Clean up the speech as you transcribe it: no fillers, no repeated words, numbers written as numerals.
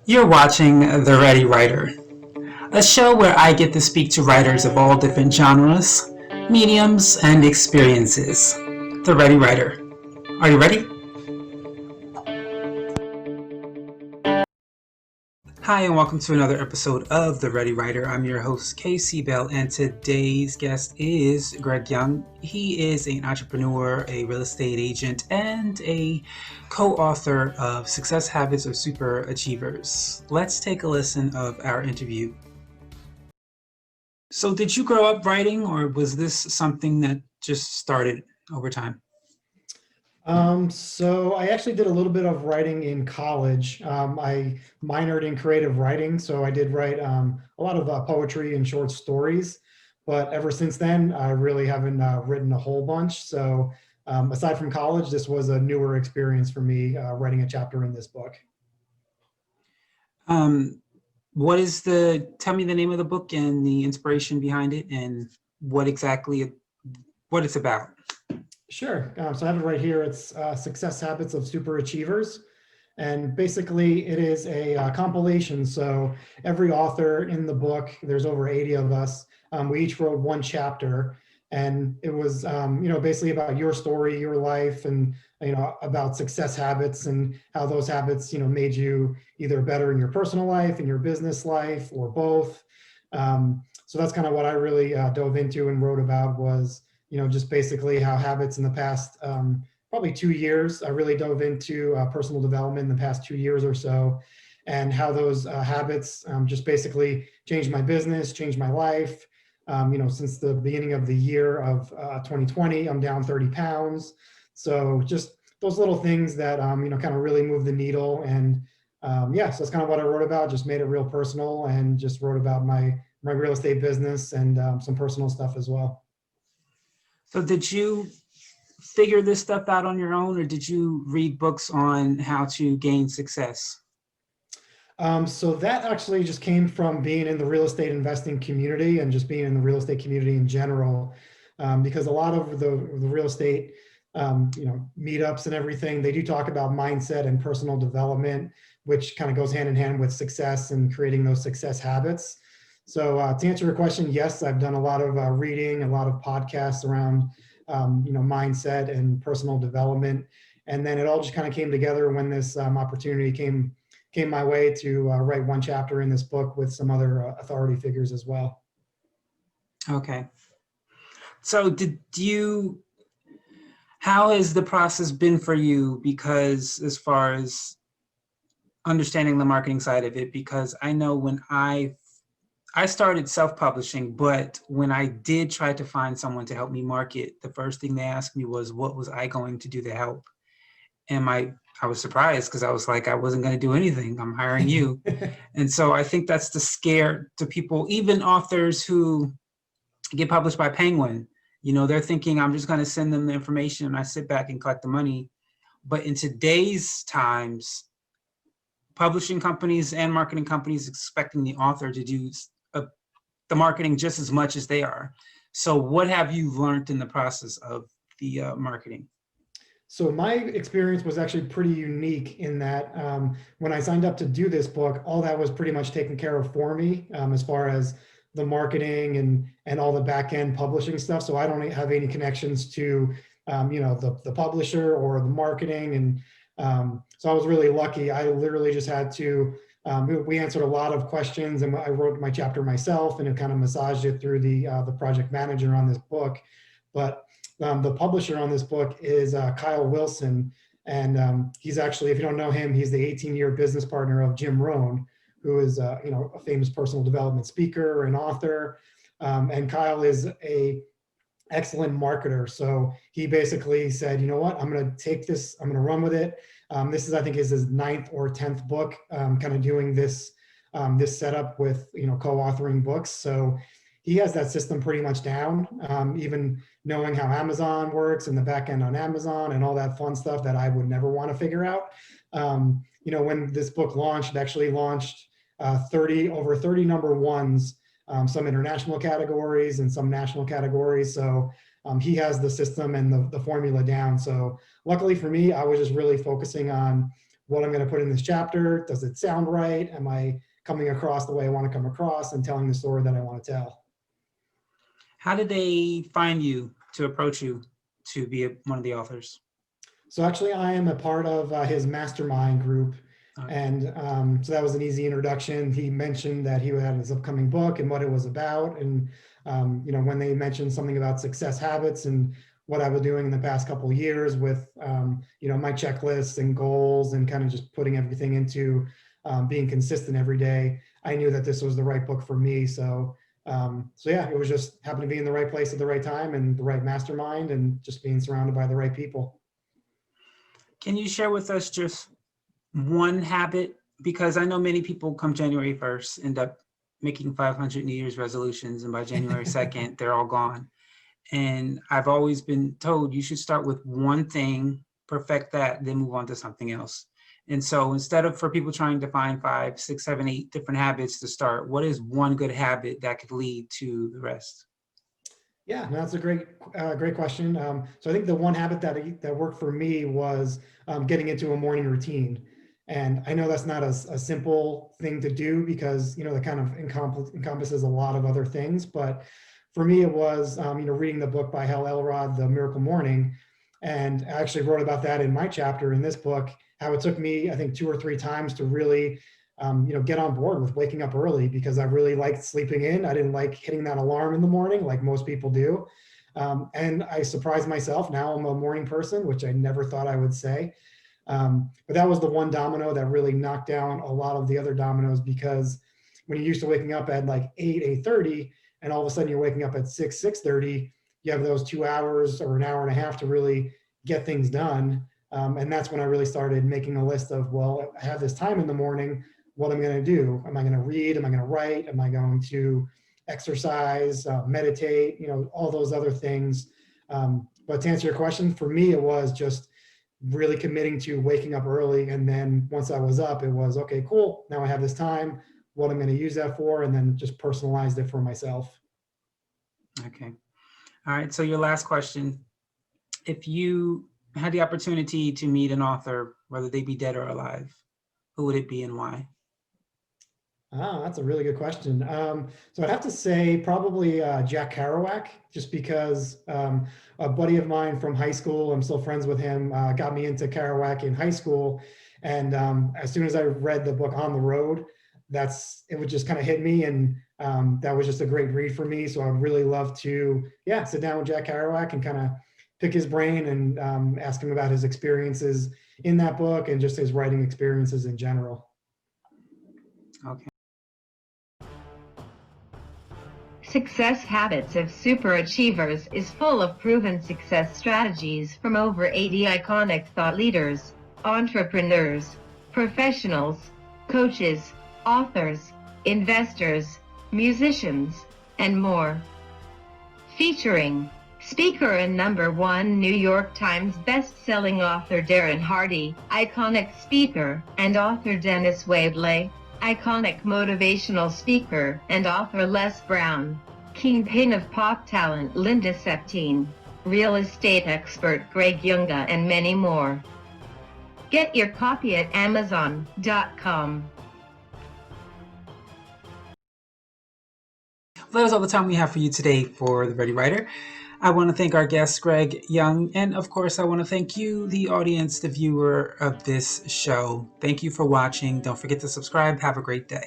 You're watching The Ready Writer, a show where I get to speak to writers of all different genres, mediums, and experiences. The Ready Writer. Are you ready? Hi, and welcome to another episode of The Ready Writer. I'm your host, Casey Bell, and today's guest is Greg Young. He is an entrepreneur, a real estate agent, and a co-author of Success Habits of Super Achievers. Let's take a listen of our interview. So did you grow up writing, or was this something that just started over time? So I actually did a little bit of writing in college. I minored in creative writing, so I did write a lot of poetry and short stories. But ever since then, I really haven't written a whole bunch. So aside from college, this was a newer experience for me writing a chapter in this book. Um, tell me the name of the book and the inspiration behind it and what it's about. Sure. So I have it right here. It's Success Habits of Super Achievers. And basically, it is a compilation. So every author in the book, there's over 80 of us. We each wrote one chapter, and it was, basically about your story, your life, and about success habits and how those habits, made you either better in your personal life, in your business life, or both. So that's kind of what I really dove into and wrote about was, just basically how habits in the past probably 2 years. I really dove into personal development in the past 2 years or so, and how those habits just basically changed my business, changed my life. Since the beginning of the year of 2020, I'm down 30 pounds. So just those little things that, kind of really move the needle. And so that's kind of what I wrote about, just made it real personal and just wrote about my real estate business and some personal stuff as well. So did you figure this stuff out on your own, or did you read books on how to gain success? So that actually just came from being in the real estate investing community and just being in the real estate community in general, because a lot of the real estate, meetups and everything, they do talk about mindset and personal development, which kind of goes hand in hand with success and creating those success habits. So to answer your question, yes, I've done a lot of reading, a lot of podcasts around, mindset and personal development, and then it all just kind of came together when this opportunity came my way to write one chapter in this book with some other authority figures as well. Okay. So how has the process been for you? Because as far as understanding the marketing side of it, because I know when I started self-publishing, but when I did try to find someone to help me market, the first thing they asked me was, what was I going to do to help? And I was surprised because I was like, I wasn't going to do anything. I'm hiring you. And so I think that's the scare to people, even authors who get published by Penguin. They're thinking I'm just going to send them the information and I sit back and collect the money. But in today's times, publishing companies and marketing companies expecting the author to do the marketing just as much as they are. So what have you learned in the process of the marketing? So my experience was actually pretty unique in that when I signed up to do this book, all that was pretty much taken care of for me as far as the marketing and all the back end publishing stuff. So I don't have any connections to the publisher or the marketing, and so I was really lucky. I literally just had to. We answered a lot of questions, and I wrote my chapter myself, and it kind of massaged it through the project manager on this book. But the publisher on this book is Kyle Wilson, and he's actually, if you don't know him, he's the 18-year business partner of Jim Rohn, who is a famous personal development speaker and author. And Kyle is a excellent marketer. So he basically said, you know what, I'm going to take this, I'm going to run with it. This is, I think, is his 9th or 10th book, kind of doing this setup with, co-authoring books. So he has that system pretty much down, even knowing how Amazon works and the back end on Amazon and all that fun stuff that I would never want to figure out. When this book launched, it actually launched over 30 number ones, some international categories and some national categories. So he has the system and the formula down. So luckily for me, I was just really focusing on what I'm going to put in this chapter. Does it sound right? Am I coming across the way I want to come across and telling the story that I want to tell? How did they find you to approach you to be one of the authors? So actually, I am a part of his Mastermind Group. And so that was an easy introduction. He mentioned that he had his upcoming book and what it was about. And, when they mentioned something about success habits and what I was doing in the past couple of years with, my checklists and goals and kind of just putting everything into being consistent every day, I knew that this was the right book for me. So yeah, it was just happened to be in the right place at the right time and the right mastermind and just being surrounded by the right people. Can you share with us just one habit? Because I know many people come January 1st end up making 500 New Year's resolutions, and by January 2nd, they're all gone. And I've always been told you should start with one thing, perfect that, then move on to something else. And so instead of for people trying to find 5, 6, 7, 8 different habits to start, what is one good habit that could lead to the rest? Yeah, that's a great question. So I think the one habit that worked for me was getting into a morning routine. And I know that's not a simple thing to do because, that kind of encompasses a lot of other things. But for me, it was, reading the book by Hal Elrod, The Miracle Morning. And I actually wrote about that in my chapter in this book, how it took me, I think, 2 or 3 times to really get on board with waking up early because I really liked sleeping in. I didn't like hitting that alarm in the morning like most people do. And I surprised myself. Now I'm a morning person, which I never thought I would say. But that was the one domino that really knocked down a lot of the other dominoes, because when you're used to waking up at like 8:30, and all of a sudden you're waking up at 6:30, you have those 2 hours or an hour and a half to really get things done. And that's when I really started making a list of, well, I have this time in the morning. What I'm going to do? Am I going to read? Am I going to write? Am I going to exercise, meditate? All those other things. But to answer your question, for me, it was just really committing to waking up early. And then once I was up, it was, okay, cool. Now I have this time, what I'm going to use that for, and then just personalized it for myself. Okay. All right. So your last question, if you had the opportunity to meet an author, whether they be dead or alive, who would it be and why? That's a really good question. So I'd have to say probably Jack Kerouac, just because a buddy of mine from high school, I'm still friends with him, got me into Kerouac in high school. And as soon as I read the book On the Road, it would just kind of hit me. And that was just a great read for me. So I'd really love to, sit down with Jack Kerouac and kind of pick his brain and ask him about his experiences in that book and just his writing experiences in general. Okay. Success Habits of Superachievers is full of proven success strategies from over 80 iconic thought leaders, entrepreneurs, professionals, coaches, authors, investors, musicians, and more. Featuring speaker and #1 New York Times best-selling author Darren Hardy, iconic speaker and author Dennis Wadley, iconic motivational speaker and author Les Brown, kingpin of pop talent Linda Septine, real estate expert Greg Junge, and many more. Get your copy at Amazon.com. Well, that is all the time we have for you today for The Ready Writer. I want to thank our guest, Greg Young, and of course, I want to thank you, the audience, the viewer of this show. Thank you for watching. Don't forget to subscribe. Have a great day.